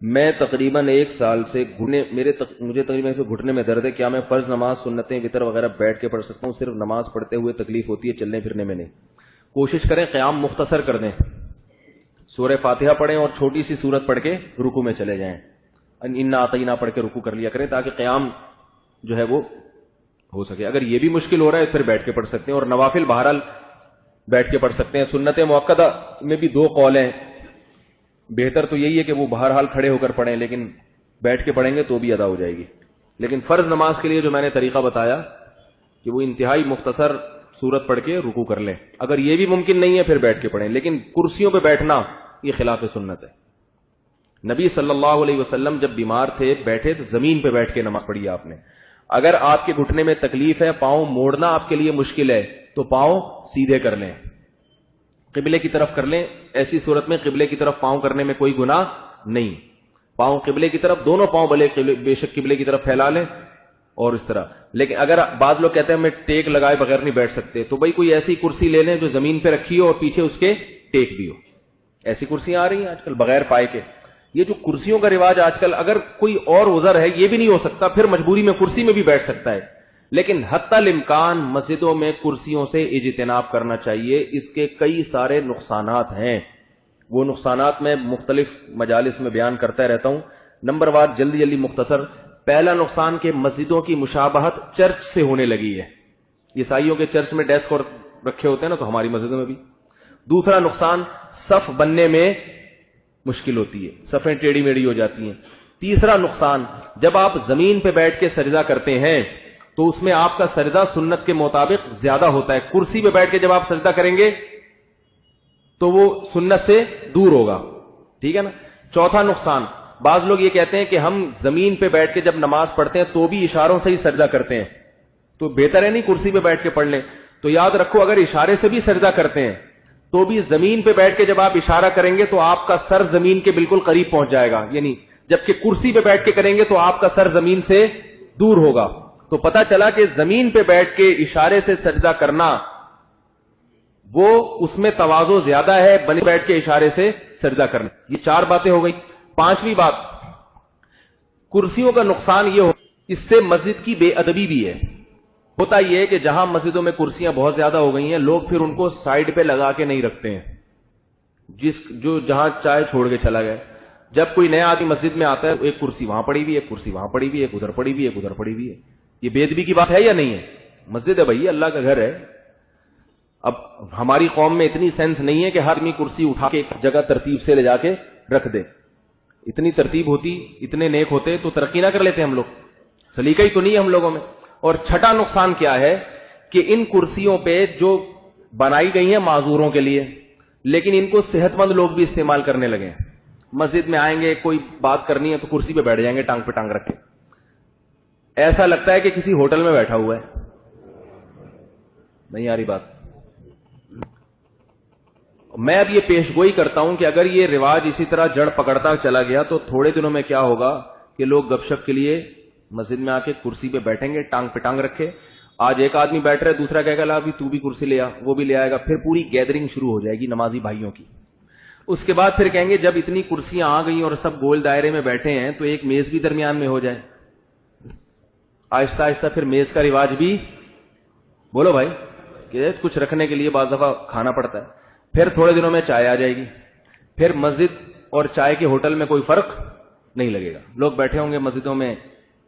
میں تقریباً 1 سال سے مجھے تقریباً گھٹنے میں درد ہے. کیا میں فرض نماز، سنتیں، وتر وغیرہ بیٹھ کے پڑھ سکتا ہوں؟ صرف نماز پڑھتے ہوئے تکلیف ہوتی ہے، چلنے پھرنے میں نہیں. کوشش کریں قیام مختصر کر دیں، سورہ فاتحہ پڑھیں اور چھوٹی سی سورت پڑھ کے رکوع میں چلے جائیں. انا اعطینہ پڑھ کے رکوع کر لیا کریں تاکہ قیام جو ہے وہ ہو سکے. اگر یہ بھی مشکل ہو رہا ہے پھر بیٹھ کے پڑھ سکتے ہیں، اور نوافل بہرحال بیٹھ کے پڑھ سکتے ہیں. سنت مؤکدہ میں بھی 2 قول ہیں. بہتر تو یہی ہے کہ وہ بہرحال کھڑے ہو کر پڑھیں، لیکن بیٹھ کے پڑھیں گے تو بھی ادا ہو جائے گی. لیکن فرض نماز کے لیے جو میں نے طریقہ بتایا کہ وہ انتہائی مختصر سورت پڑھ کے رکوع کر لیں. اگر یہ بھی ممکن نہیں ہے پھر بیٹھ کے پڑھیں، لیکن کرسیوں پہ بیٹھنا یہ خلاف سنت ہے. نبی صلی اللہ علیہ وسلم جب بیمار تھے بیٹھے تو زمین پہ بیٹھ کے نماز پڑھی آپ نے. اگر آپ کے گھٹنے میں تکلیف ہے، پاؤں موڑنا آپ کے لیے مشکل ہے، تو پاؤں سیدھے کر لیں، قبلے کی طرف کر لیں. ایسی صورت میں قبلے کی طرف پاؤں کرنے میں کوئی گناہ نہیں. پاؤں قبلے کی طرف، دونوں پاؤں بے شک قبلے کی طرف پھیلا لیں اور اس طرح. لیکن اگر بعض لوگ کہتے ہیں میں ٹیک لگائے بغیر نہیں بیٹھ سکتے، تو بھائی کوئی ایسی کرسی لے لیں جو زمین پہ رکھی ہو اور پیچھے اس کے ٹیک بھی ہو. ایسی کرسیاں آ رہی ہیں آج کل بغیر پائے کے. یہ جو کرسیوں کا رواج آج کل، اگر کوئی اور عذر ہے یہ بھی نہیں ہو سکتا پھر مجبوری میں کرسی میں بھی بیٹھ سکتا ہے. لیکن حتی الامکان مسجدوں میں کرسیوں سے اجتناب کرنا چاہیے. اس کے کئی سارے نقصانات ہیں، وہ نقصانات میں مختلف مجالس میں بیان کرتا رہتا ہوں. نمبر 1 جلدی مختصر. پہلا نقصان کہ مسجدوں کی مشابہت چرچ سے ہونے لگی ہے. عیسائیوں کے چرچ میں ڈیسک اور رکھے ہوتے ہیں نا، تو ہماری مسجدوں میں بھی. دوسرا نقصان صف بننے میں مشکل ہوتی ہے، صفیں ٹیڑھی میڑھی ہو جاتی ہیں. تیسرا نقصان، جب آپ زمین پہ بیٹھ کے سجدہ کرتے ہیں تو اس میں آپ کا سجدہ سنت کے مطابق زیادہ ہوتا ہے. کرسی پہ بیٹھ کے جب آپ سجدہ کریں گے تو وہ سنت سے دور ہوگا. ٹھیک ہے نا. چوتھا نقصان، بعض لوگ یہ کہتے ہیں کہ ہم زمین پہ بیٹھ کے جب نماز پڑھتے ہیں تو بھی اشاروں سے ہی سجدہ کرتے ہیں، تو بہتر ہے نہیں کرسی پہ بیٹھ کے پڑھ لیں. تو یاد رکھو اگر اشارے سے بھی سجدہ کرتے ہیں تو بھی زمین پہ بیٹھ کے جب آپ اشارہ کریں گے تو آپ کا سر زمین کے بالکل قریب پہنچ جائے گا، یعنی جبکہ کرسی پہ بیٹھ کے کریں گے تو آپ کا سر زمین سے دور ہوگا. تو پتہ چلا کہ زمین پہ بیٹھ کے اشارے سے سجدہ کرنا وہ اس میں تواضع زیادہ ہے بنے بیٹھ کے اشارے سے سجدہ کرنا. یہ 4 باتیں ہو گئی. 5ویں بات، کرسیوں کا نقصان یہ ہو، اس سے مسجد کی بے ادبی بھی ہے. ہوتا یہ ہے کہ جہاں مسجدوں میں کرسیاں بہت زیادہ ہو گئی ہیں، لوگ پھر ان کو سائڈ پہ لگا کے نہیں رکھتے ہیں، جہاں چائے چھوڑ کے چلا گئے. جب کوئی نیا آدمی مسجد میں آتا ہے ایک کرسی وہاں پڑی ہوئی ہے، ایک کرسی وہاں پڑی ہوئی ہے، ایک ادھر پڑی ہوئی ہے، ایک ادھر پڑی ہوئی ہے. یہ بے ادبی کی بات ہے یا نہیں ہے؟ مسجد ہے بھائی، اللہ کا گھر ہے. اب ہماری قوم میں اتنی سینس نہیں ہے کہ ہر آدمی کرسی اٹھا کے ایک جگہ ترتیب سے لے جا کے رکھ دے. اتنی ترتیب ہوتی، اتنے نیک ہوتے تو ترقی نہ کر لیتے ہم لوگ. سلیقہ ہی تو نہیں ہے ہم لوگوں میں. اور چھٹا نقصان کیا ہے کہ ان کرسیوں پہ جو بنائی گئی ہیں معذوروں کے لیے، لیکن ان کو صحت مند لوگ بھی استعمال کرنے لگے ہیں. مسجد میں آئیں گے، کوئی بات کرنی ہے تو کرسی پہ بیٹھ جائیں گے ٹانگ پہ ٹانگ رکھ کے. ایسا لگتا ہے کہ کسی ہوٹل میں بیٹھا ہوا ہے. نہیں آ رہی بات؟ میں اب یہ پیش گوئی کرتا ہوں کہ اگر یہ رواج اسی طرح جڑ پکڑتا چلا گیا تو تھوڑے دنوں میں کیا ہوگا کہ لوگ گپ شپ کے لیے مسجد میں آ کے کرسی پہ بیٹھیں گے، ٹانگ پہ ٹانگ رکھے. آج ایک آدمی بیٹھ رہا ہے، دوسرا کہے گا لا بھی تو بھی کرسی لے آ، وہ بھی لے آئے گا. پھر پوری گیدرنگ شروع ہو جائے گی نمازی بھائیوں کی. اس کے بعد پھر کہیں گے جب اتنی کرسیاں آ گئی اور سب گول دائرے میں بیٹھے ہیں تو ایک میز بھی درمیان میں ہو جائے. آہستہ آہستہ پھر میز کا رواج بھی، بولو بھائی، کہ کچھ رکھنے کے لیے بعض دفعہ کھانا پڑتا ہے. پھر تھوڑے دنوں میں چائے آ جائے گی. پھر مسجد اور چائے کے ہوٹل میں کوئی فرق نہیں لگے گا. لوگ بیٹھے ہوں گے مسجدوں میں.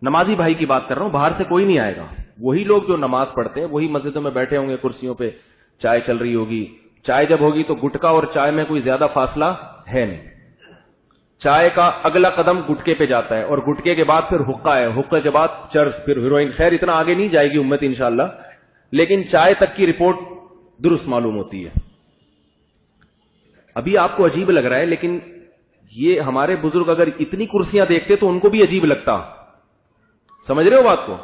نمازی بھائی کی بات کر رہا ہوں، باہر سے کوئی نہیں آئے گا. وہی لوگ جو نماز پڑھتے ہیں وہی مسجدوں میں بیٹھے ہوں گے کرسیوں پہ، چائے چل رہی ہوگی. چائے جب ہوگی تو گٹکا اور چائے میں کوئی زیادہ فاصلہ ہے نہیں. چائے کا اگلا قدم گٹکے پہ جاتا ہے اور گٹکے کے بعد پھر حقہ ہے، حقے کے بعد چرس، پھر ہیروئن. خیر اتنا آگے نہیں جائے گی امت انشاءاللہ، لیکن چائے تک کی رپورٹ درست معلوم ہوتی ہے. ابھی آپ کو عجیب لگ رہا ہے، لیکن یہ ہمارے بزرگ اگر اتنی کرسیاں دیکھتے تو ان کو بھی عجیب لگتا. سمجھ رہے ہو بات کو؟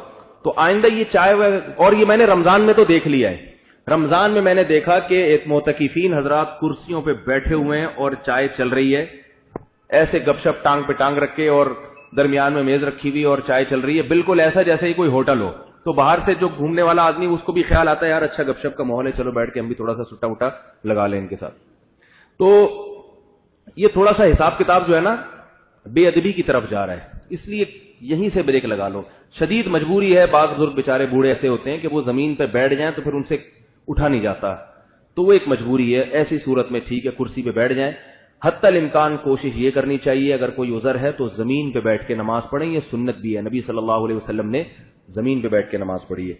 تو آئندہ یہ چائے، اور یہ میں نے رمضان میں تو دیکھ لیا ہے. رمضان میں نے دیکھا کہ معتکفین حضرات کرسیوں پہ بیٹھے ہوئے ہیں اور چائے چل رہی ہے، ایسے گپ شپ ٹانگ پہ ٹانگ رکھ کے، اور درمیان میں میز رکھی ہوئی اور چائے چل رہی ہے، بالکل ایسا جیسے ہی کوئی ہوٹل ہو. تو باہر سے جو گھومنے والا آدمی اس کو بھی خیال آتا ہے یار اچھا گپ شپ کا ماحول ہے، چلو بیٹھ کے ہم بھی تھوڑا سا سٹا وٹا لگا لیں ان کے ساتھ. تو یہ تھوڑا سا حساب کتاب جو ہے نا بے ادبی کی طرف جا رہا ہے، اس لیے یہیں سے بریک لگا لو. شدید مجبوری ہے، بعض بزرگ بیچارے بوڑھے ایسے ہوتے ہیں کہ وہ زمین پہ بیٹھ جائیں تو پھر ان سے اٹھا نہیں جاتا، تو وہ ایک مجبوری ہے. ایسی صورت میں ٹھیک ہے کرسی پہ بیٹھ جائیں. حتی الامکان کوشش یہ کرنی چاہیے اگر کوئی عذر ہے تو زمین پہ بیٹھ کے نماز پڑھیں، یہ سنت بھی ہے، نبی صلی اللہ علیہ وسلم نے زمین پہ بیٹھ کے نماز پڑھی ہے.